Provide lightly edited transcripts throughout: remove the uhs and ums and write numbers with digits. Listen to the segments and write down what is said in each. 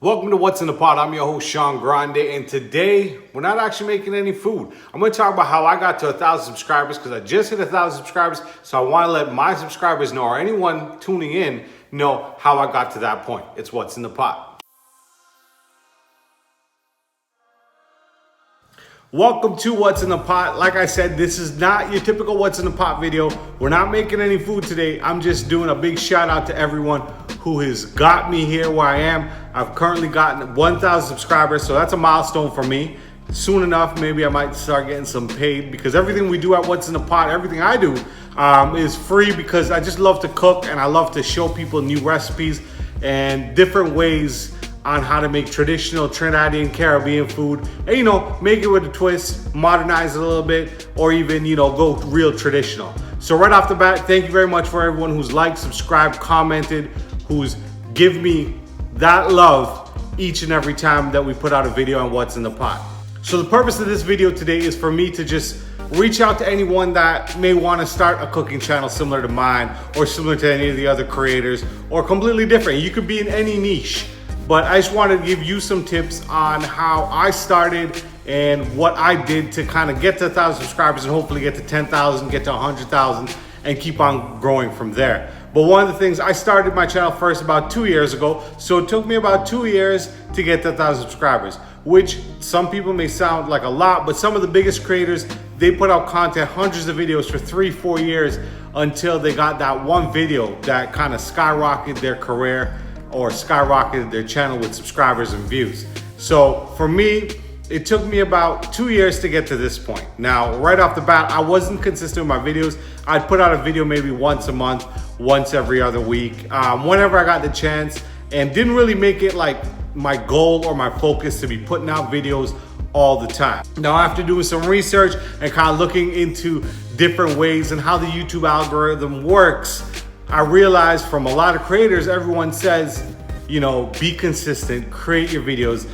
Welcome to What's in the Pot. I'm your host, Sean Grande, and today we're not actually making any food. I'm going to talk about how I got to 1,000 subscribers because I just hit 1,000 subscribers, so I want to let my subscribers know, or anyone tuning in, know how I got to that point. It's What's in the Pot. Welcome to What's in the Pot. Like I said, this is not your typical What's in the Pot video. We're not making any food today. I'm just doing a big shout out to everyone who has got me here where I am. I've currently gotten 1,000 subscribers, so that's a milestone for me. Soon enough, maybe I might start getting some paid, because everything we do at What's in the Pot, everything I do is free, because I just love to cook and I love to show people new recipes and different ways on how to make traditional Trinidadian Caribbean food, and make it with a twist, modernize it a little bit, or even go real traditional. So right off the bat, thank you very much for everyone who's liked, subscribed, commented, who's give me that love each and every time that we put out a video on What's in the Pot. So the purpose of this video today is for me to just reach out to anyone that may want to start a cooking channel similar to mine, or similar to any of the other creators, or completely different. You could be in any niche. But I just wanted to give you some tips on how I started and what I did to kind of get to 1,000 subscribers and hopefully get to 10,000, get to 100,000, and keep on growing from there. But one of the things, I started my channel first about 2 years ago, so it took me about 2 years to get to 1,000 subscribers, which some people may sound like a lot, but some of the biggest creators, they put out content, hundreds of videos for 3-4 years until they got that one video that kind of skyrocketed their career or skyrocketed their channel with subscribers and views. So for me, it took me about 2 years to get to this point. Now, right off the bat, I wasn't consistent with my videos. I'd put out a video maybe once a month, once every other week, whenever I got the chance, and didn't really make it like my goal or my focus to be putting out videos all the time. Now, after doing some research and kind of looking into different ways and how the YouTube algorithm works, I realized from a lot of creators, everyone says, be consistent, create your videos.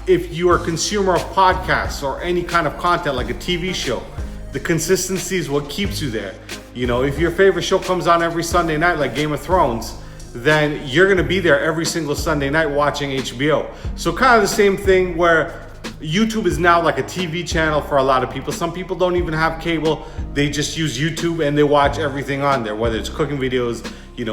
If you are a consumer of podcasts or any kind of content like a TV show, the consistency is what keeps you there. If your favorite show comes on every Sunday night, like Game of Thrones, then you're gonna be there every single Sunday night watching HBO. So kind of the same thing where YouTube is now like a TV channel for a lot of people. Some people don't even have cable. They just use YouTube and they watch everything on there, whether it's cooking videos,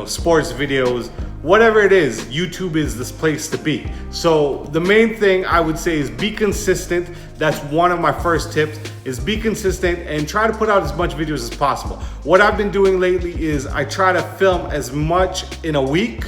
sports videos, whatever it is, YouTube is this place to be. So the main thing I would say is be consistent. That's one of my first tips, is be consistent and try to put out as much videos as possible. What I've been doing lately is I try to film as much in a week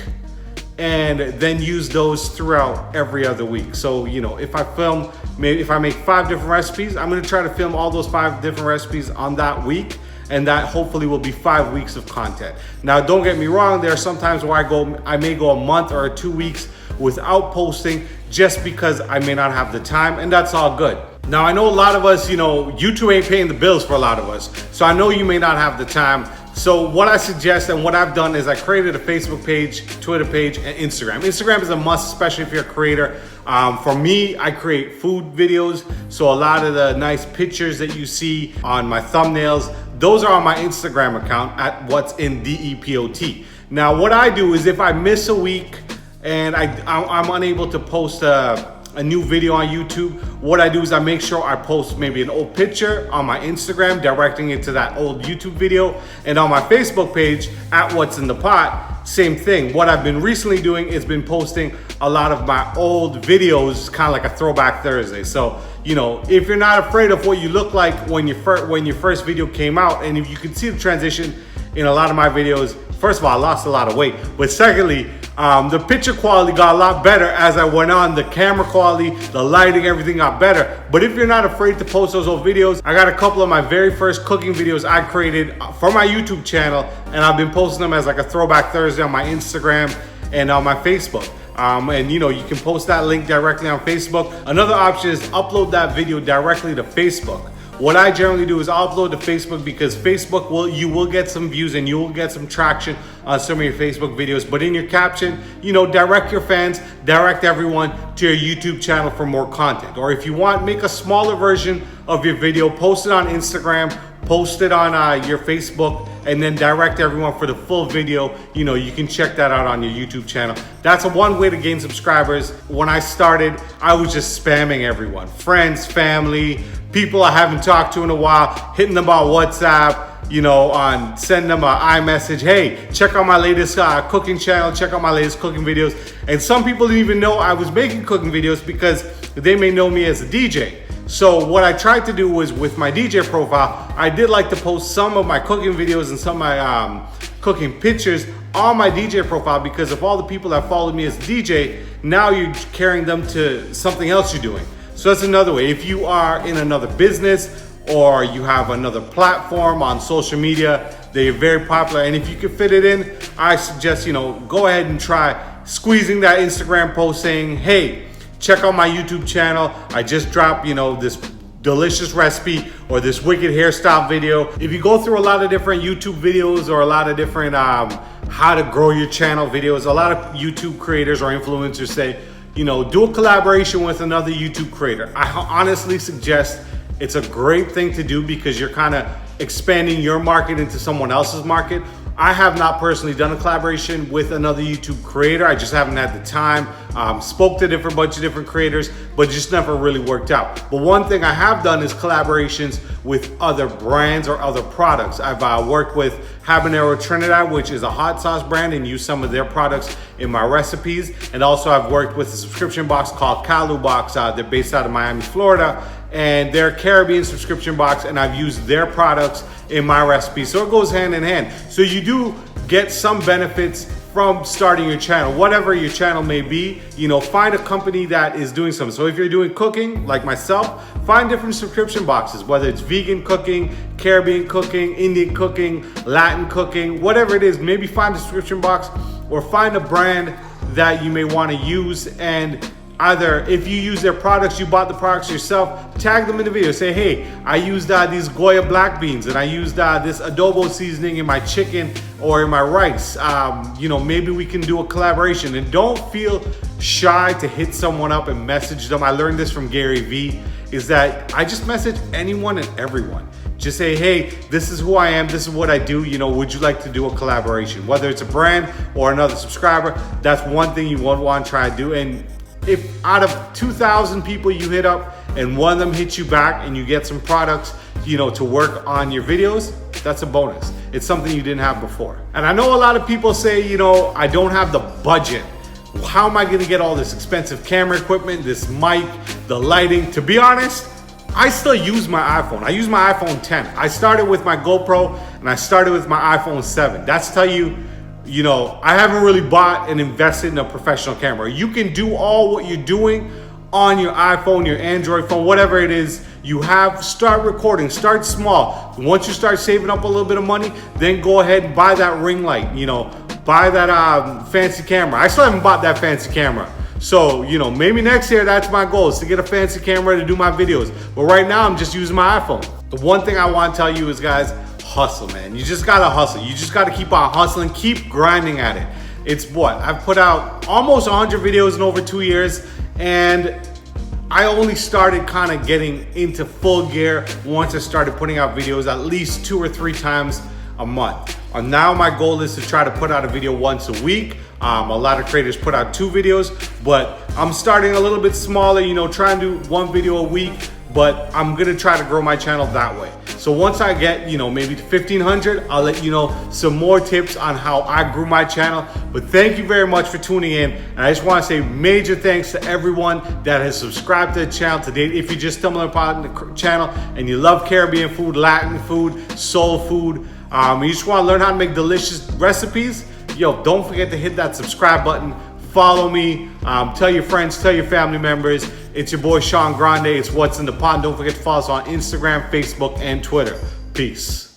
and then use those throughout every other week. So, if I make 5 different recipes, I'm gonna try to film all those 5 different recipes on that week, and that hopefully will be 5 weeks of content. Now, don't get me wrong, there are some times where I may go a month or 2 weeks without posting just because I may not have the time, and that's all good. Now, I know a lot of us, YouTube ain't paying the bills for a lot of us, so I know you may not have the time. So what I suggest and what I've done is I created a Facebook page, Twitter page, and Instagram. Instagram is a must, especially if you're a creator. For me, I create food videos. So a lot of the nice pictures that you see on my thumbnails, those are on my Instagram account at What's in DEPOT. Now, what I do is if I miss a week and I'm unable to post a new video on YouTube, what I do is I make sure I post maybe an old picture on my Instagram directing it to that old YouTube video, and on my Facebook page at What's in the Pot, same thing. What I've been recently doing is been posting a lot of my old videos, kind of like a throwback Thursday. So, if you're not afraid of what you look like when your first video came out, and if you can see the transition in a lot of my videos, first of all, I lost a lot of weight, but secondly, the picture quality got a lot better as I went on. The camera quality, the lighting, everything got better. But if you're not afraid to post those old videos, I got a couple of my very first cooking videos I created for my YouTube channel, and I've been posting them as like a throwback Thursday on my Instagram and on my Facebook. And you can post that link directly on Facebook. Another option is upload that video directly to Facebook. What I generally do is I'll upload to Facebook, because Facebook you will get some views and you will get some traction on some of your Facebook videos. But in your caption, direct your fans, direct everyone to your YouTube channel for more content. Or if you want, make a smaller version of your video, post it on Instagram, post it on your Facebook, and then direct everyone for the full video. You know, you can check that out on your YouTube channel. That's one way to gain subscribers. When I started, I was just spamming everyone, friends, family, people I haven't talked to in a while, hitting them on WhatsApp, you know, send them an iMessage. Hey, check out my latest cooking channel, check out my latest cooking videos. And some people didn't even know I was making cooking videos because they may know me as a DJ. So what I tried to do was, with my DJ profile, I did like to post some of my cooking videos and some of my cooking pictures on my DJ profile, because of all the people that followed me as a DJ, now you're carrying them to something else you're doing. So that's another way. If you are in another business or you have another platform on social media, they're very popular, and if you can fit it in, I suggest, you know, go ahead and try squeezing that Instagram post saying, hey, check out my YouTube channel. I just dropped, you know, this delicious recipe or this wicked hairstyle video. If you go through a lot of different YouTube videos or a lot of different how to grow your channel videos, a lot of YouTube creators or influencers say, you know, do a collaboration with another YouTube creator. I honestly suggest it's a great thing to do, because you're kind of expanding your market into someone else's market. I have not personally done a collaboration with another YouTube creator. I just haven't had the time. Spoke to a bunch of different creators, but just never really worked out. But one thing I have done is collaborations with other brands or other products. I've worked with Habanero Trinidad, which is a hot sauce brand, and used some of their products in my recipes. And also I've worked with a subscription box called Kalu Box. They're based out of Miami, Florida, and they're a Caribbean subscription box, and I've used their products in my recipes. So it goes hand in hand. So you do get some benefits from starting your channel, whatever your channel may be. You know, find a company that is doing something. So if you're doing cooking like myself, find different subscription boxes, whether it's vegan cooking, Caribbean cooking, Indian cooking, Latin cooking, whatever it is. Maybe find a subscription box, or find a brand that you may want to use, and either if you use their products, you bought the products yourself, tag them in the video. Say, hey, I used these Goya black beans, and I used this adobo seasoning in my chicken or in my rice. You know, maybe we can do a collaboration. And don't feel shy to hit someone up and message them. I learned this from Gary Vee, is that I just message anyone and everyone. Just say, hey, this is who I am, this is what I do, you know, would you like to do a collaboration? Whether it's a brand or another subscriber, that's one thing you won't want to try to do. And if out of 2,000 people you hit up and one of them hits you back and you get some products, you know, to work on your videos, that's a bonus. It's something you didn't have before. And I know a lot of people say, you know, I don't have the budget. How am I gonna get all this expensive camera equipment, this mic, the lighting? To be honest, I still use my iPhone. I use my iPhone 10. I started with my GoPro and I started with my iPhone 7. That's to tell you, you know, I haven't really bought and invested in a professional camera. You can do all what you're doing on your iPhone, your Android phone, whatever it is you have. Start recording, start small. Once you start saving up a little bit of money, then go ahead and buy that ring light, you know, buy that fancy camera. I still haven't bought that fancy camera. So, you know, maybe next year, that's my goal, is to get a fancy camera to do my videos. But right now, I'm just using my iPhone. The one thing I want to tell you is, guys, hustle, man. You just gotta hustle. You just gotta keep on hustling, keep grinding at it. It's what? I've put out almost 100 videos in over 2 years, and I only started kind of getting into full gear once I started putting out videos at least 2 or 3 times a month. And now my goal is to try to put out a video once a week. A lot of creators put out 2 videos, but I'm starting a little bit smaller, you know, trying to do 1 video a week, but I'm gonna try to grow my channel that way. So once I get, you know, maybe to 1,500, I'll let you know some more tips on how I grew my channel. But thank you very much for tuning in. And I just want to say major thanks to everyone that has subscribed to the channel to date. If you just stumbled upon the channel and you love Caribbean food, Latin food, soul food, you just want to learn how to make delicious recipes, yo, don't forget to hit that subscribe button. Follow me, tell your friends, tell your family members. It's your boy Sean Grande. It's What's in the Pot. Don't forget to follow us on Instagram, Facebook, and Twitter. Peace.